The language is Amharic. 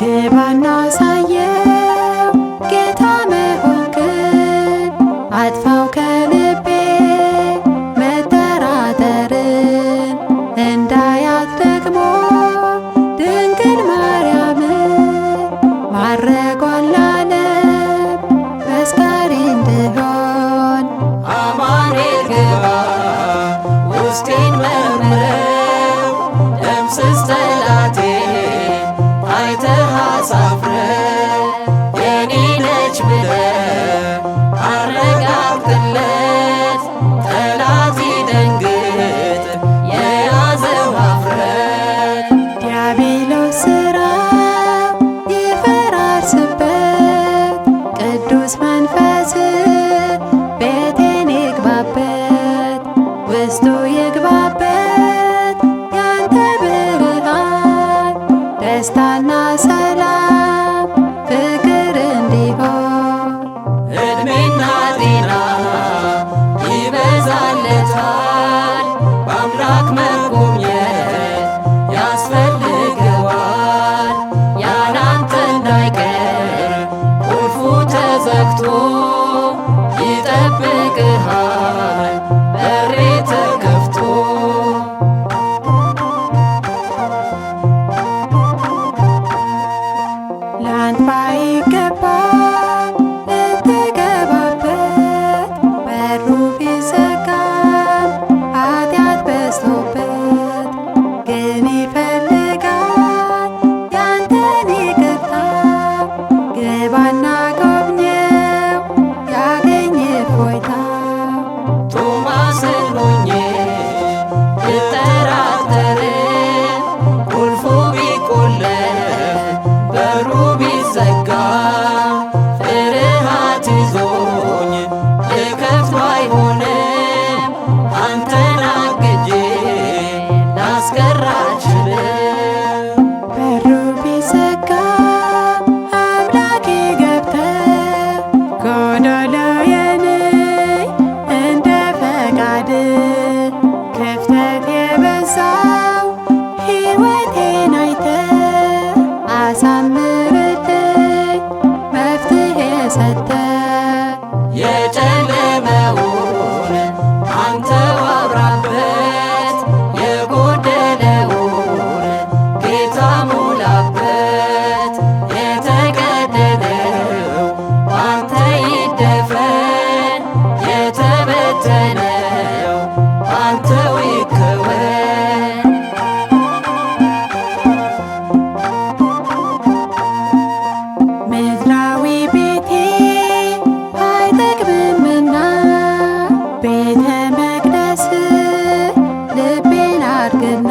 ግባና ሳየው ጌታ መሆንክን አጥፋው ከልቤ መጠራጠርን እንዳያት ደግሞ ድንግል ማርያምን ማረጓን ላለም መስካሪ እንድሆን አማኑኤል ግባ ውስጤን መርምረው ደምስስ ጠላቴን አይተህ አሳፍረው የኔ ነች ብለህ አረጋግጥለት ጠላት ይደንግጥ የያዘው ኀፍረት ዲያብሎስ ሥራው ይፈራርስበት ቅዱስ መንፈስ ቤቴን ይግባበት ውስጡ ይግባበት ያንተ ብርሃን ደስታና ሰላም ፍቅር እንዲሆን ዕድሜና ጤና ይበዛለታል በአምላክ መጎብኘት ያስፈልገዋል ያላንተ እንዳይቀር ቁልፉ ተዘግቶ ይጠብቅሃል በሬ ተከፍቶ ላንተ ባይገባ ልትገባበት በሩ ቢዘጋም ኃጢአት በዝቶበት ግን ይፈልጋል ያንተን ይቅርታ ግባና ጎብኘው ያገኝ እፎይታ ቶማስን ሆኜ ብጠራጠር ቁልፉ ቢቆለፍ በሩ ቢዘጋ ፍርሃት ይዞኝ ልከፍት አይሆንም አንተን አግጄ ላስቀር አልችልም። በሩ ቢዘጋ አምላኬ ገብተህ ጎዶሎዬን እንደ ፈቃድህ ክፍተት የበዛው ሕይወቴን አይተህ አሳምርልኝ መፍትሔ ሰጥተህ የጨለመውን አንተው አብራበት የጎደለውን ጌታ ሙላበት የተቀደደው ባንተ ይደፈን የተበተነው ባንተው ይከወን ምድራዊ ቤቴ አይጠቅምምና ቤተ መቅደስ ልቤን አድርግና